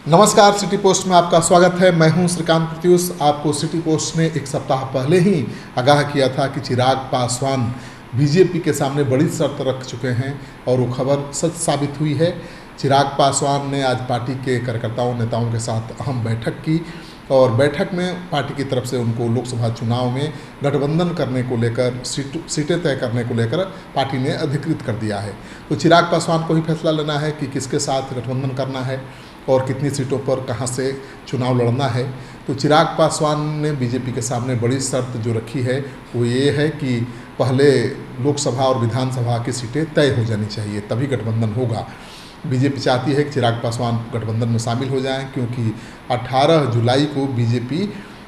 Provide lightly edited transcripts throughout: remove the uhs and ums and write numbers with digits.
नमस्कार, city post में आपका स्वागत है। मैं हूं श्रीकांत प्रत्युष। आपको सिटी पोस्ट ने एक सप्ताह पहले ही आगाह किया था कि चिराग पासवान बीजेपी के सामने बड़ी शर्त रख चुके हैं और वो खबर सच साबित हुई है। चिराग पासवान ने आज पार्टी के कार्यकर्ताओं नेताओं के साथ अहम बैठक की और बैठक में पार्टी की तरफ से उनको लोकसभा चुनाव में गठबंधन करने को लेकर सीटें तय करने को लेकर पार्टी ने अधिकृत कर दिया है। तो चिराग पासवान को ही फैसला लेना है कि किसके साथ गठबंधन करना है और कितनी सीटों पर कहां से चुनाव लड़ना है। तो चिराग पासवान ने बीजेपी के सामने बड़ी शर्त जो रखी है वो ये है कि पहले लोकसभा और विधानसभा की सीटें तय हो जानी चाहिए, तभी गठबंधन होगा। बीजेपी चाहती है कि चिराग पासवान गठबंधन में शामिल हो जाएं, क्योंकि 18 जुलाई को बीजेपी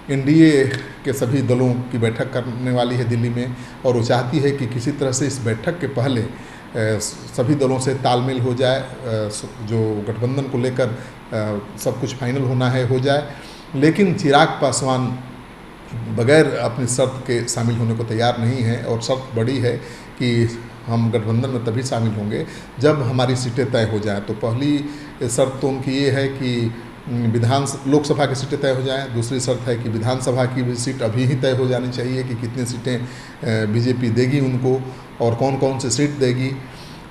एनडीए के सभी दलों की बैठक करने वाली है दिल्ली में, और वो चाहती है कि किसी तरह से इस बैठक के पहले सभी दलों से तालमेल हो जाए, जो गठबंधन को लेकर सब कुछ फाइनल होना है हो जाए। लेकिन चिराग पासवान बगैर अपनी शर्त के शामिल होने को तैयार नहीं है, और शर्त बड़ी है कि हम गठबंधन में तभी शामिल होंगे जब हमारी सीटें तय हो जाएं। तो पहली शर्त तो उनकी ये है कि लोकसभा की सीटें तय हो जाएं। दूसरी शर्त है कि विधानसभा की भी सीट अभी ही तय हो जानी चाहिए कि कितनी सीटें बीजेपी देगी उनको और कौन कौन सी सीट देगी।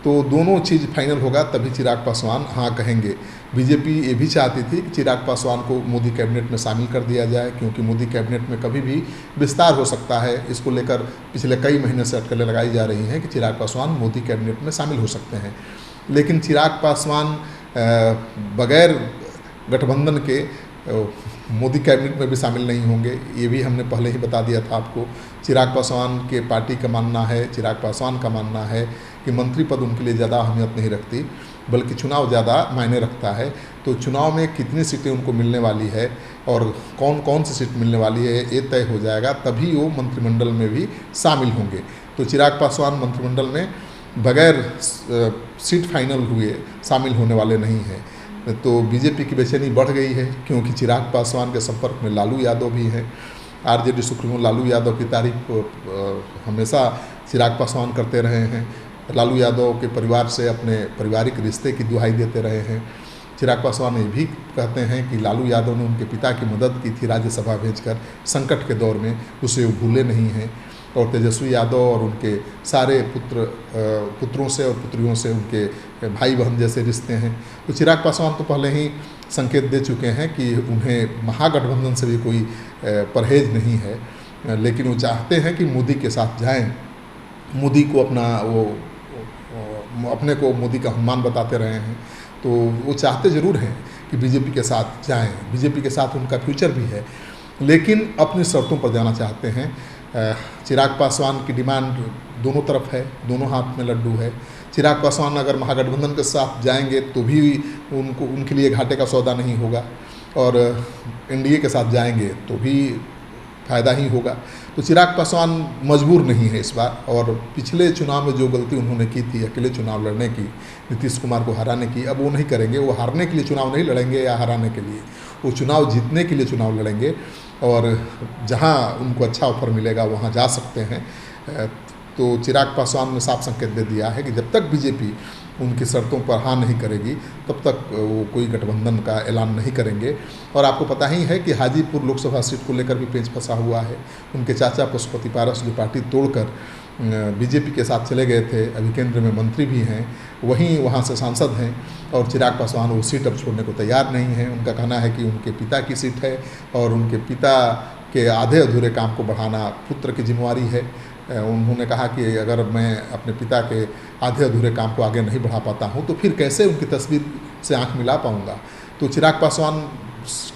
तो दोनों चीज़ फाइनल होगा तभी चिराग पासवान हाँ कहेंगे। बीजेपी ये भी चाहती थी कि चिराग पासवान को मोदी कैबिनेट में शामिल कर दिया जाए, क्योंकि मोदी कैबिनेट में कभी भी विस्तार हो सकता है। इसको लेकर पिछले कई महीने से अटकलें लगाई जा रही हैं कि चिराग पासवान मोदी कैबिनेट में शामिल हो सकते हैं। लेकिन चिराग पासवान बगैर गठबंधन के मोदी कैबिनेट में भी शामिल नहीं होंगे, ये भी हमने पहले ही बता दिया था आपको। चिराग पासवान के पार्टी का मानना है, चिराग पासवान का मानना है कि मंत्री पद उनके लिए ज़्यादा अहमियत नहीं रखती, बल्कि चुनाव ज़्यादा मायने रखता है। तो चुनाव में कितनी सीटें उनको मिलने वाली है और कौन कौन सी सीट मिलने वाली है ये तय हो जाएगा, तभी वो मंत्रिमंडल में भी शामिल होंगे। तो चिराग पासवान मंत्रिमंडल में बगैर सीट फाइनल हुए शामिल होने वाले नहीं हैं। तो बीजेपी की बेचैनी बढ़ गई है, क्योंकि चिराग पासवान के संपर्क में लालू यादव भी हैं। आरजेडी सुप्रीमो लालू यादव की तारीफ हमेशा चिराग पासवान करते रहे हैं। लालू यादव के परिवार से अपने पारिवारिक रिश्ते की दुहाई देते रहे हैं। चिराग पासवान ये भी कहते हैं कि लालू यादव ने उनके पिता की मदद की थी राज्यसभा भेजकर संकट के दौर में, उसे वो भूले नहीं हैं। और तेजस्वी यादव और उनके सारे पुत्रों से और पुत्रियों से उनके भाई बहन जैसे रिश्ते हैं। तो चिराग पासवान तो पहले ही संकेत दे चुके हैं कि उन्हें महागठबंधन से भी कोई परहेज नहीं है, लेकिन वो चाहते हैं कि मोदी के साथ जाएं। मोदी को अपने को मोदी का सम्मान बताते रहे हैं, तो वो चाहते ज़रूर हैं कि बीजेपी के साथ जाएं। बीजेपी के साथ उनका फ्यूचर भी है, लेकिन अपनी शर्तों पर जाना चाहते हैं। चिराग पासवान की डिमांड दोनों तरफ है, दोनों हाथ में लड्डू है। चिराग पासवान अगर महागठबंधन के साथ जाएंगे तो भी उनके लिए घाटे का सौदा नहीं होगा, और एनडीए के साथ जाएंगे तो भी फ़ायदा ही होगा। तो चिराग पासवान मजबूर नहीं है इस बार, और पिछले चुनाव में जो गलती उन्होंने की थी अकेले चुनाव लड़ने की, नीतीश कुमार को हराने की, अब वो नहीं करेंगे। वो हारने के लिए चुनाव नहीं लड़ेंगे या हराने के लिए, वो चुनाव जीतने के लिए चुनाव लड़ेंगे, और जहां उनको अच्छा ऑफर मिलेगा वहां जा सकते हैं। तो चिराग पासवान ने साफ संकेत दे दिया है कि जब तक बीजेपी उनकी शर्तों पर हाँ नहीं करेगी तब तक वो कोई गठबंधन का ऐलान नहीं करेंगे। और आपको पता ही है कि हाजीपुर लोकसभा सीट को लेकर भी पेंच फंसा हुआ है। उनके चाचा पशुपति पारस जो पार्टी तोड़कर बीजेपी के साथ चले गए थे, अभी केंद्र में मंत्री भी हैं, वहाँ से सांसद हैं, और चिराग पासवान वो सीट अब छोड़ने को तैयार नहीं है। उनका कहना है कि उनके पिता की सीट है और उनके पिता के आधे अधूरे काम को बढ़ाना पुत्र की जिम्मेवारी है। उन्होंने कहा कि अगर मैं अपने पिता के आधे अधूरे काम को आगे नहीं बढ़ा पाता हूं तो फिर कैसे उनकी तस्वीर से आंख मिला पाऊंगा। तो चिराग पासवान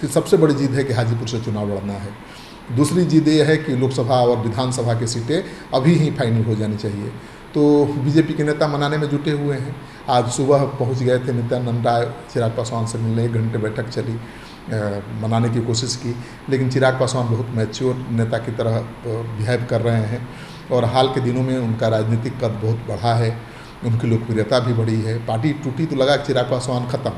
की सबसे बड़ी जिद है कि हाजीपुर से चुनाव लड़ना है। दूसरी जिद ये है कि लोकसभा और विधानसभा की सीटें अभी ही फाइनल हो जानी चाहिए। तो बीजेपी के नेता मनाने में जुटे हुए हैं। आज सुबह पहुंच गए थे नित्यानंद राय चिराग पासवान से मिलने, 1 घंटे बैठक चली, मनाने की कोशिश की, लेकिन चिराग पासवान बहुत मैच्योर नेता की तरह बिहेव कर रहे हैं, और हाल के दिनों में उनका राजनीतिक कद बहुत बढ़ा है, उनकी लोकप्रियता भी बढ़ी है। पार्टी टूटी तो लगा चिराग पासवान खत्म,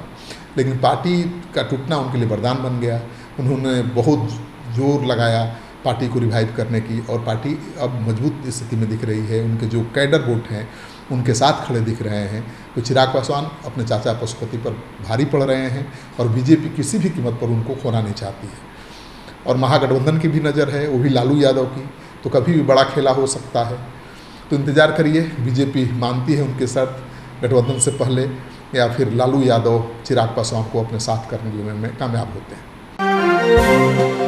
लेकिन पार्टी का टूटना उनके लिए वरदान बन गया। उन्होंने बहुत जोर लगाया पार्टी को रिवाइव करने की, और पार्टी अब मजबूत स्थिति में दिख रही है। उनके जो कैडर वोट हैं उनके साथ खड़े दिख रहे हैं। तो चिराग पासवान अपने चाचा पशुपति पर भारी पड़ रहे हैं और बीजेपी किसी भी कीमत पर उनको खोना नहीं चाहती है। और महागठबंधन की भी नज़र है, वो भी लालू यादव की, तो कभी भी बड़ा खेला हो सकता है। तो इंतज़ार करिए, बीजेपी मानती है उनके शर्त गठबंधन से पहले, या फिर लालू यादव चिराग पासवान को अपने साथ करने में कामयाब होते हैं।